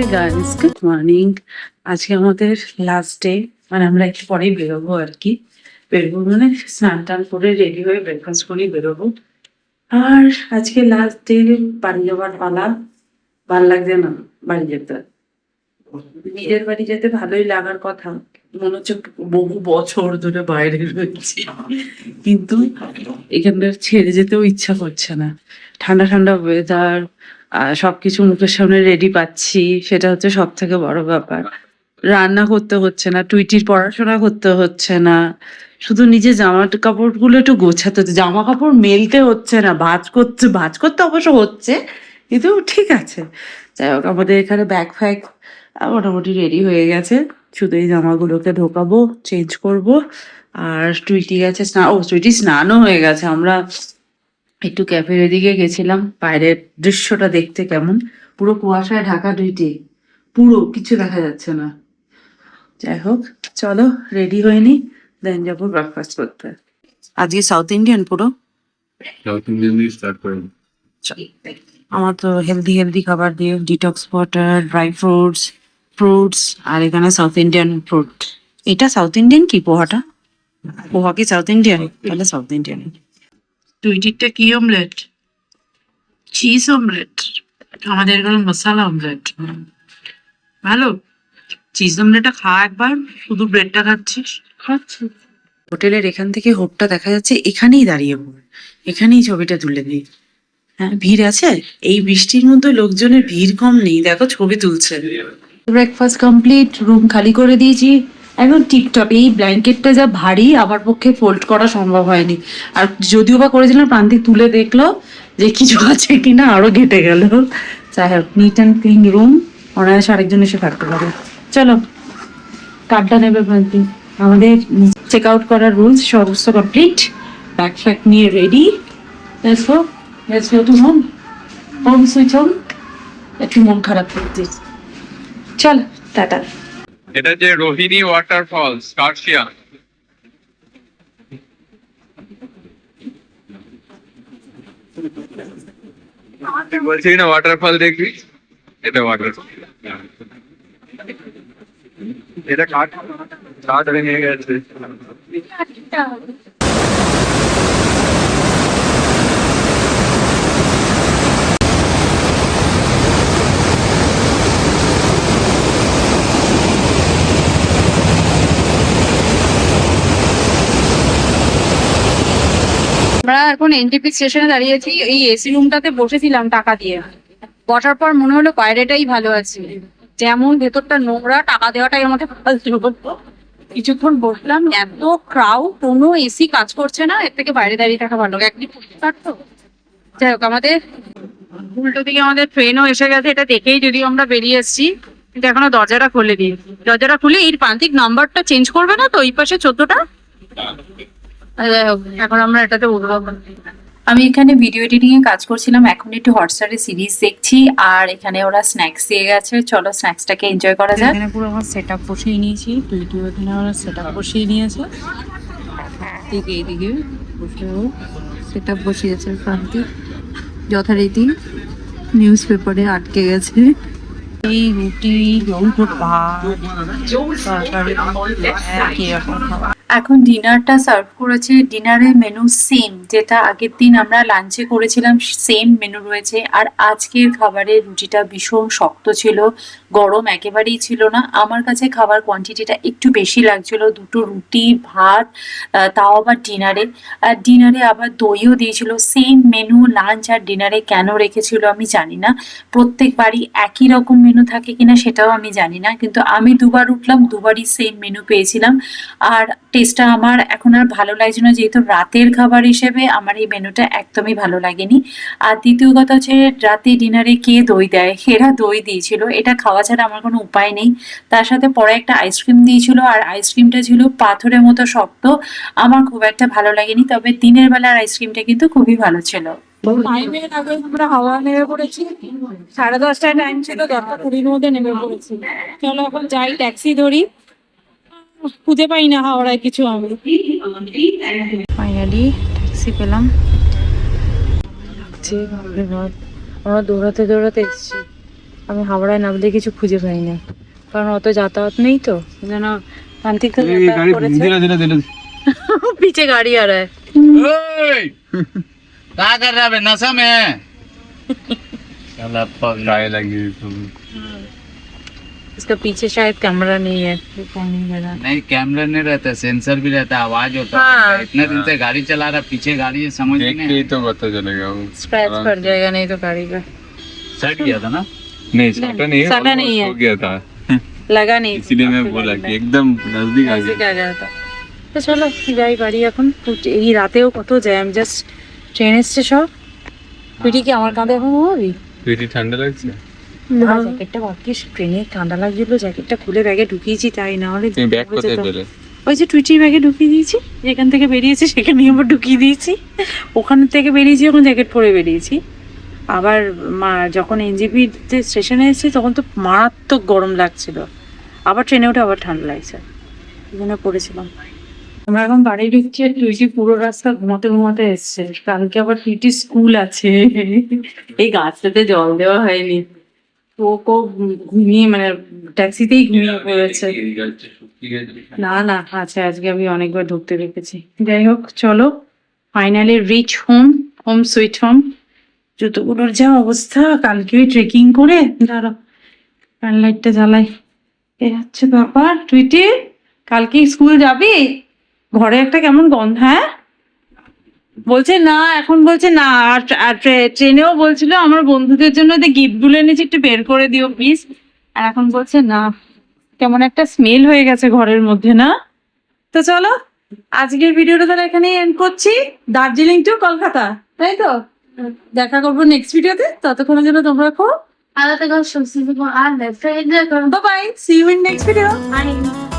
Hi guys, good morning. আজকে আমাদের last day, মানে আমরা একটু পরেই বেরোবো আর কি। বেরোবো মানে স্নান টান করে রেডি হয়ে ব্রেকফাস্ট করেই বেরোবো। আর আজকে লাস্ট ডে, বাড়ি যাওয়ার পালা। ভাল লাগছে না বাড়ি যেতে। নিজের বাড়ি যেতে ভালোই লাগার কথা, মনে হচ্ছে বহু বছর ধরে বাইরে রয়েছি, কিন্তু এখানকার ছেড়ে যেতেও ইচ্ছা করছে না। ঠান্ডা ঠান্ডা ওয়েদার, সবকিছু মুখের সামনে রেডি পাচ্ছি, সেটা হচ্ছে সব থেকে বড় ব্যাপার। রান্না করতে হচ্ছে না, টুইটির পড়াশোনা করতে হচ্ছে না, শুধু নিজে জামা কাপড়গুলো একটু গোছাতে হচ্ছে, জামা কাপড় মেলতে হচ্ছে না, ভাঁজ করতে অবশ্য হচ্ছে, কিন্তু ঠিক আছে। যাই হোক, আমাদের এখানে ব্যাগ ফ্যাগ মোটামুটি রেডি হয়ে গেছে। শুধু এই জামাগুলোকে ঢোকাবো, চেঞ্জ করব। আর টুইটি গেছে টুইটি স্নানও হয়ে গেছে। আমরা একটু ক্যাফের ওদিকে গেছিলাম, বাইরের দৃশ্যটা দেখতে কেমন, পুরো কুয়াশায় ঢাকা টুইটি, পুরো কিছু দেখা যাচ্ছে না। যাই হোক, চলো রেডি হয়ে নি, দেন যাবো ব্রেকফাস্ট করতে। আজকে সাউথ ইন্ডিয়ান পুরো। সাউথ ইন্ডিয়ান দিয়ে স্টার্ট করেন। আমার তো হেলদি হেলদি খাবার দিয়ে, ডিটক্স ওয়াটার, ড্রাই ফ্রুটস, আর এখানে সাউথ ইন্ডিয়ান ফ্রুট। এটা সাউথ ইন্ডিয়ান কি পোহাটা? পোহা কি সাউথ ইন্ডিয়ান? তাহলে সাউথ ইন্ডিয়ান। টুইটিরটা কি অমলেট? Cheese omelette. আমাদের এখানে মশালা অমলেট। ভালো। চিজ অমলেটটা খা একবার, শুধু ব্রেডটা খাচ্ছিস। খাচ্ছি। হোটেলের এখান থেকে হোপটা দেখা যাচ্ছে, এখানেই দাঁড়িয়ে পড়, এখানেই ছবিটা তুলে দিই। হ্যাঁ, ভিড় আছে। এই বৃষ্টির মধ্যে লোকজনের ভিড় কম নেই, দেখো ছবি তুলছে। ব্রেকফাস্ট কমপ্লিট, রুম খালি করে দিয়েছি, একদম টিপটপ। এই ব্ল্যাঙ্কেটটা যা ভারী, আমার পক্ষে ফোল্ড করা সম্ভব হয়নি। আর যদিও বা করেছিলাম, প্রান্তিক তুলে দেখলো যে কিছু আছে কিনা, আরো ঘেটে গেল। যাই হোক, নিট অ্যান্ড ক্লিন রুম, অনায়াসে আরেকজন এসে থাকতে পারে। চলো, কার্ডটা নেবে প্রান্তিক। আমাদের চেক আউট করার রুলস সমস্ত কমপ্লিট, ব্যাগ ফ্যাগ নিয়ে ready. Let's go to home. Home sweet home. একটু মন খারাপ করছিস, চল টাটা। এটা যে রোহিণী ওয়াটারফল স্কার্শিয়া, তুই বলছিস না ওয়াটারফল দেখবি, এটা ওয়াটারফল। এটা কাঠ ধরে নিয়ে গেছে। আমরা এখন এনটিপি স্টেশনে দাঁড়িয়েছি। এই এসি রুমটাতে বসেছিলাম টাকা দিয়ে, বসার পর মনে হলো বাইরেটাই ভালো আছে, যেমন ভেতরটা নোংরা, টাকা দেওয়াটাই আমাকে ফালতু হতো। কিছুক্ষণ বসলাম, এত ক্রাউড, কোনো এসি কাজ করছে না, এর থেকে বাইরে দাঁড়িয়ে থাকা ভালো, একদিন পারতো। যাই হোক, আমাদের উল্টো দিকে আমাদের ট্রেনও এসে গেছে, এটা দেখেই যদিও আমরা বেরিয়ে এসেছি, কিন্তু এখনো দরজাটা খুলে দিই। দরজাটা খুলে এই প্রান্তিক নাম্বারটা চেঞ্জ করবে না তো, ওই পাশে 14টা। এখন আমরা এটাতে উঠবো। আমি এখানে ভিডিও এডিটিং এ কাজ করছিলাম, এখন একটু হটস্টারে সিরিজ দেখছি, আর এখানে ওরা স্ন্যাক্স দিয়ে গেছে, চলো স্ন্যাক্সটাকে এনজয় করা যাক। এখানে পুরো আমার সেটআপ বসিয়ে নিয়েছি, টুইটিও এখানে আমার সেটআপ বসিয়ে নিয়েছে, এদিকে এদিকে বসে সেটআপ বসিয়েছে। প্রান্তিক যথারীতি নিউজ পেপারে আটকে গেছে। এই রুটি, ভাত, তরকারি, একই রকম খাবার। এখন ডিনারটা সার্ভ করেছে, ডিনারের মেনু সেম, যেটা আগের দিন আমরা লাঞ্চে করেছিলাম সেম মেনু রয়েছে। আর আজকের খাবারের রুটিটা ভীষণ শক্ত ছিল, গরম একেবারেই ছিল না। আমার কাছে খাবার কোয়ান্টিটিটা একটু বেশি লাগছিল, দুটো রুটি, ভাত, তাও আবার ডিনারে। আর ডিনারে আবার দইও দিয়েছিল। সেম মেনু লাঞ্চ আর ডিনারে কেন রেখেছিল আমি জানি না, প্রত্যেকবারই একই রকম মেনু থাকে কিনা সেটাও আমি জানি না, কিন্তু আমি দুবার উঠলাম, দুবারই সেম মেনু পেয়েছিলাম। আর টেস্টটা আমার এখন আর ভালো লাগছে না, যেহেতু রাতের খাবার হিসেবে আমার এই মেনুটা একদমই ভালো লাগেনি। আর দ্বিতীয় কথা হচ্ছে, রাতে ডিনারে কে দই দেয়, এরা দই দিয়েছিল, এটা খাওয়া ছাড়া আমার কোনো উপায় নেই। তার সাথে পরে একটা আইসক্রিম দিয়েছিল, আর আইসক্রিমটা ছিল পাথরের মতো শক্ত, আমার খুব একটা ভালো লাগেনি। তবে দিনের বেলার আইসক্রিমটা কিন্তু খুবই ভালো ছিল। টাইমের আগে আমরা হাওড়া নেমে পড়েছি, 10:30টায় টাইম ছিল, 10:20-র মধ্যে নেমে পড়েছি। চলো এখন যাই, ট্যাক্সি ধরি, খুঁজে পাই না হাওড়ায় কিছু। আমি ফাইনালি ট্যাক্সি পেলাম। আমরা দৌড়াতে দৌড়াতে এসেছি, আমি হাওড়ায় নামলে কিছু খুঁজে পাই না, কারণ অত যাতায়াত নেই তো। যেন প্রান্তিক তো ये যাতায়াত गाड़ी করেছে। धीरे धीरे धीरे पीछे गाड़ी आ रहा है। क्या कर रहा है बे? नशा में है? साला पगला। गाय लगी इसका पीछे शायद कैमरा नहीं है, दिखाई नहीं दे रहा। नहीं कैमरा नहीं रहता, सेंसर भी रहता, आवाज होता हाँ। है। इतने दिन से गाड़ी चला रहा, पीछे गाड़ी है, समझ देख नहीं के ही आया। तो पता चलेगा वो स्क्रैच आराम पड़ से। जाएगा नहीं तो गाड़ी का। सट गया था ना? नहीं सटा नहीं है, सटा नहीं almost है। हो गया था लगा नहीं, इसीलिए मैं बोला कि एकदम नजदीक आ नजदीक गया आ गया था। তো চলো যাই বাড়ি এখন। এই রাতেও কত জ্যাম, জাস্ট ট্রেন এসছে সব। তুই কি আমার কাঁধে এখন ঘুমাবি? পেটি ঠান্ডা লাগছে জ্যাকেটটা ভাগ্যিস ট্রেনে ঠান্ডা লাগছিল, জ্যাকেটটা খুলে ব্যাগে ঢুকিয়েছি, তাই না হলে তুমি ব্যাগ হয়ে কোথায় যেত। পেলে ওই যে টুইটির ব্যাগে ঢুকিয়ে দিয়েছি, যেখান থেকে বেরিয়েছি সেখানেই আবার ঢুকিয়ে দিয়েছি। ওখান থেকে বেরিয়েছি যখন জ্যাকেট পরে বেরিয়েছি। আবার যখন এনজেপিতে স্টেশনে এসেছি তখন তো মারাত্মক গরম লাগছিল, আবার ট্রেনে উঠে আবার ঠান্ডা লাগছে, এই জন্য পড়েছিলাম। আমরা এখন বাড়ি ঢুকছি, আর টুইটি পুরো রাস্তা ঘুমাতে ঘুমাতে এসছে। কালকে আবার টুইটি স্কুল আছে। এই গাছটাতে জল দেওয়া হয়নি, তো ও ঘুমিয়ে মানে ট্যাক্সিতেই ঘুমিয়ে পড়েছে। না না আছে, আজকে আমি অনেকবার ঢুকতে দেখেছি। যাই হোক চলো, finally reach home sweet home. জুতোগুলোর যা অবস্থা, কালকে ওই ট্রেকিং করে, দাঁড়াও ফ্যান লাইটটা জ্বালাই। এ হচ্ছে ব্যাপার। টুইটি কালকে স্কুল যাবি? ঘরে একটা কেমন গন্ধ, হ্যাঁ বলছে না, এখন বলছে না। আর ট্রেনেও বলছিল আমার বন্ধুদের জন্য গিফট গুলো এনেছি, একটু বের করে দিও প্লিজ। আর এখন বলছে না, কেমন একটা স্মেল হয়ে গেছে ঘরের মধ্যে, না? তো চলো আজকের ভিডিওটা তাহলে এখানেই এন্ড করছি। দার্জিলিং টু কলকাতা, তাই তো? দেখা করবো নেক্সট ভিডিওতে, ততক্ষণের জন্য তোমরা খুব I thought I got some simple and let's try it. Bye bye, see you in next video. I